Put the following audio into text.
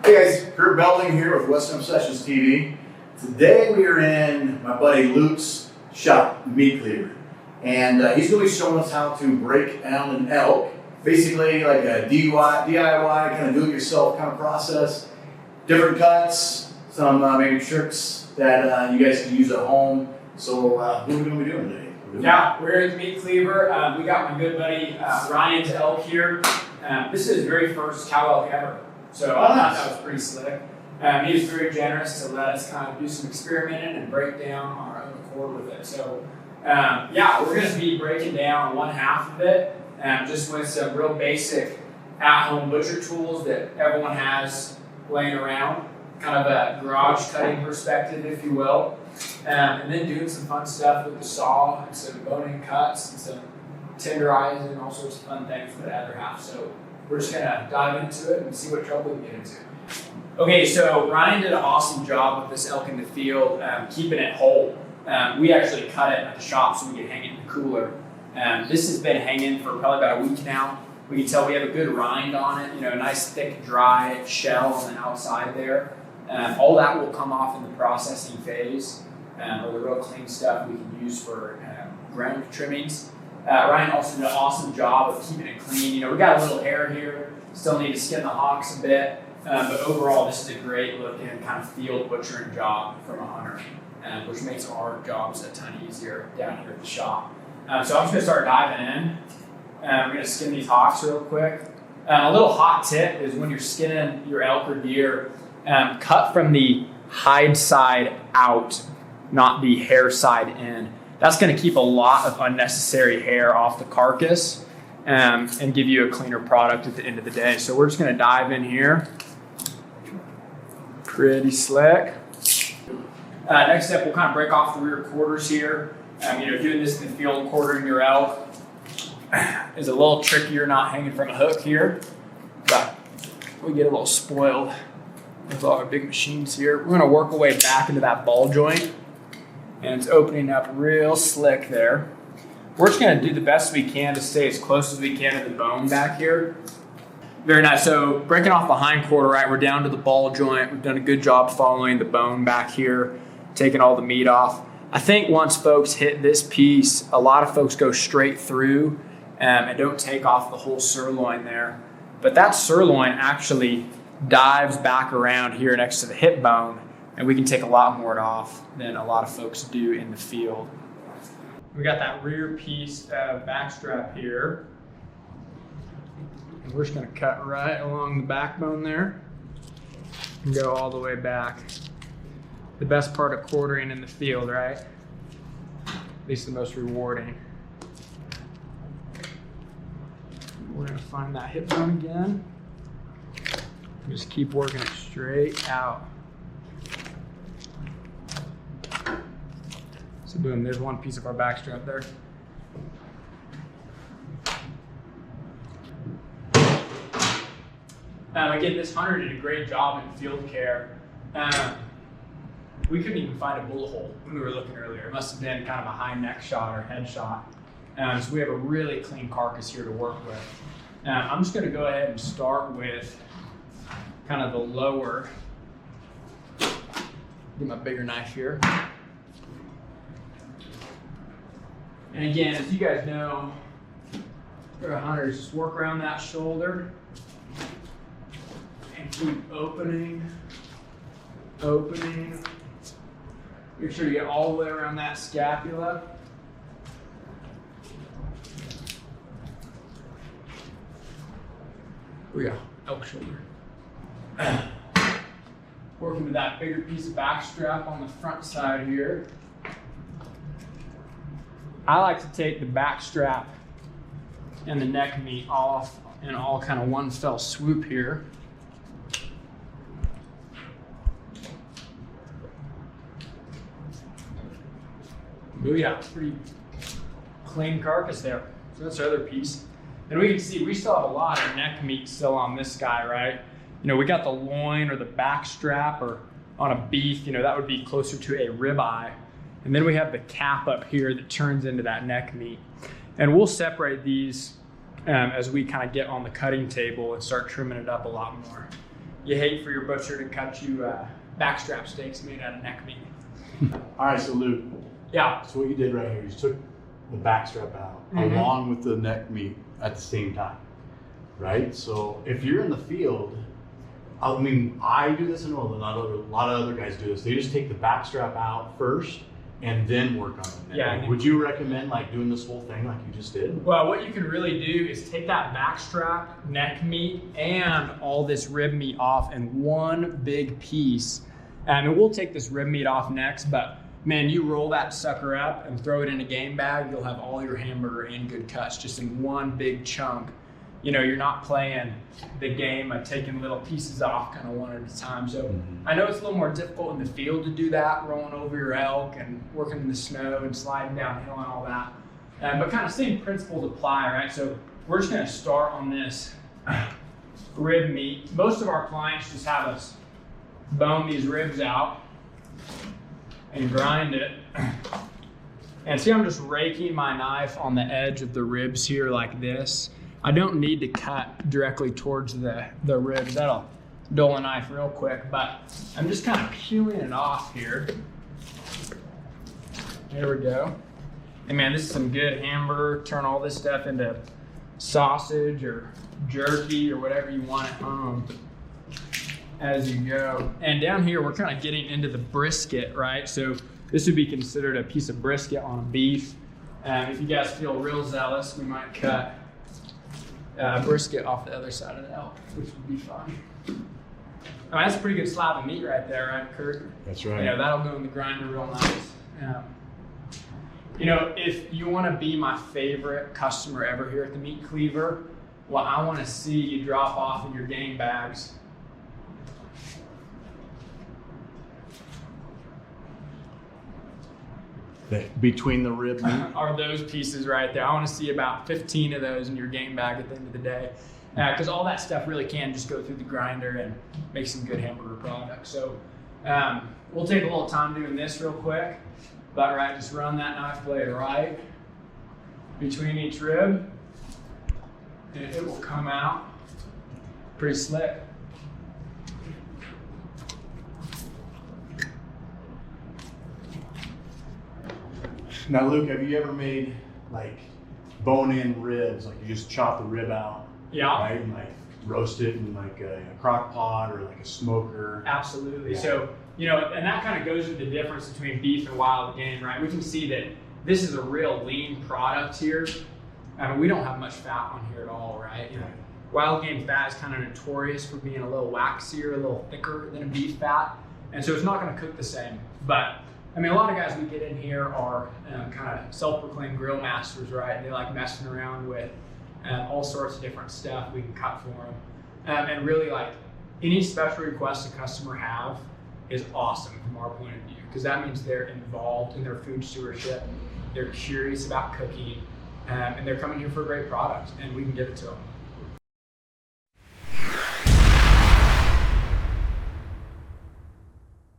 Hey guys, Kurt Belding here with Western Obsessions TV. Today we are in my buddy Luke's shop, Meat Cleaver. And he's going to be showing us how to break down an elk. Basically like a DIY, kind of do-it-yourself kind of process. Different cuts, some maybe tricks that you guys can use at home. So what are we going to be doing today? We're at Meat Cleaver. We got my good buddy Ryan's elk here. This is his very first cow elk ever. So I thought that was pretty slick. He was very generous to let us kind of do some experimenting and break down our own accord with it. So we're going to be breaking down one half of it just with some real basic at-home butcher tools that everyone has laying around. Kind of a garage cutting perspective, if you will. And then doing some fun stuff with the saw and some deboning cuts and some tenderizing and all sorts of fun things for the other half. So we're just gonna dive into it and see what trouble we can get into. Okay, so Ryan did an awesome job with this elk in the field, keeping it whole. We actually cut it at the shop so we could hang it in the cooler. This has been hanging for probably about a week now. We can tell we have a good rind on it, a nice thick dry shell on the outside there. All that will come off in the processing phase, or the real clean stuff we can use for ground trimmings. Ryan also did an awesome job of keeping it clean. We got a little hair here, still need to skin the hocks a bit, but overall this is a great looking kind of field butchering job from a hunter, which makes our jobs a ton easier down here at the shop. So I'm just gonna start diving in. We're gonna skin these hocks real quick. A little hot tip is when you're skinning your elk or deer, cut from the hide side out, not the hair side in. That's going to keep a lot of unnecessary hair off the carcass and give you a cleaner product at the end of the day. So we're just going to dive in here. Pretty slick. Next step, we'll kind of break off the rear quarters here. Doing this in the field, quartering your elk is a little trickier, not hanging from a hook here. But we get a little spoiled with all our big machines here. We're going to work our way back into that ball joint. And it's opening up real slick there. We're just going to do the best we can to stay as close as we can to the bone back here. Very nice. So breaking off the hind quarter, right, we're down to the ball joint. We've done a good job following the bone back here, taking all the meat off. I think once folks hit this piece, a lot of folks go straight through and don't take off the whole sirloin there. But that sirloin actually dives back around here next to the hip bone, and we can take a lot more off than a lot of folks do in the field. We got that rear piece of backstrap here. And we're just gonna cut right along the backbone there and go all the way back. The best part of quartering in the field, right? At least the most rewarding. We're gonna find that hip bone again. Just keep working it straight out. So boom, there's one piece of our backstrap there. Again, this hunter did a great job in field care. We couldn't even find a bullet hole when we were looking earlier. It must have been kind of a high neck shot or head shot. So we have a really clean carcass here to work with. I'm just gonna go ahead and start with kind of the lower. Get my bigger knife here. And again, as you guys know, for a hunter, just work around that shoulder and keep opening. Make sure you get all the way around that scapula. Oh yeah, elk shoulder. Working with that bigger piece of back strap on the front side here. I like to take the back strap and the neck meat off in all kind of one fell swoop here. Booyah, pretty clean carcass there. So that's our other piece. And we can see we still have a lot of neck meat still on this guy, right? We got the loin or the back strap, or on a beef, that would be closer to a ribeye. And then we have the cap up here that turns into that neck meat. And we'll separate these as we kind of get on the cutting table and start trimming it up a lot more. you hate for your butcher to cut you backstrap steaks made out of neck meat. All right, so Luke, Yeah. so what you did right here, you took the backstrap out along with the neck meat at the same time, right? So if you're in the field, I mean, I do this, and a lot of other guys do this. They just take the backstrap out first and then work on the neck. Yeah. Meat. Would you recommend like doing this whole thing like you just did? Well, what you can really do is take that backstrap, neck meat, and all this rib meat off in one big piece. And we'll take this rib meat off next, but man, you roll that sucker up and throw it in a game bag, you'll have all your hamburger and good cuts just in one big chunk. You know, you're not playing the game of taking little pieces off kind of one at a time. So I know it's a little more difficult in the field to do that, rolling over your elk and working in the snow and sliding downhill and all that. But kind of same principles apply, right? So we're just gonna start on this rib meat. Most of our clients just have us bone these ribs out and grind it. And see, I'm just raking my knife on the edge of the ribs here like this. I don't need to cut directly towards the ribs. That'll dull a knife real quick, but I'm just kind of peeling it off here. There we go. And man, this is some good hamburger. Turn all this stuff into sausage or jerky or whatever you want at home as you go. And down here, we're kind of getting into the brisket, right? So this would be considered a piece of brisket on a beef. If you guys feel real zealous, we might cut brisket off the other side of the elk, which would be fun. I mean, that's a pretty good slab of meat right there, right, Kurt? That's right. Yeah, that'll go in the grinder real nice. You know, if you want to be my favorite customer ever here at the Meat Cleaver, what I want to see you drop off in your game bags Between the rib meat. are those pieces right there. I want to see about 15 of those in your game bag at the end of the day. Because all that stuff really can just go through the grinder and make some good hamburger products. So we'll take a little time doing this real quick. But right, just run that knife blade right between each rib. And it will come out pretty slick. Now, Luke, have you ever made like bone-in ribs? Like you just chop the rib out, Yeah. right, and like roast it in like a crock pot or like a smoker. Absolutely. Yeah. So, you know, and that kind of goes with the difference between beef and wild game, right? We can see that this is a real lean product here. I mean, we don't have much fat on here at all, right? You know, wild game fat is kind of notorious for being a little waxier, a little thicker than a beef fat. And so it's not going to cook the same. But I mean, a lot of guys we get in here are kind of self-proclaimed grill masters, right? They like messing around with all sorts of different stuff we can cut for them. And really, like, any special request a customer have is awesome from our point of view, because that means they're involved in their food stewardship, they're curious about cooking, and they're coming here for a great product, and we can give it to them.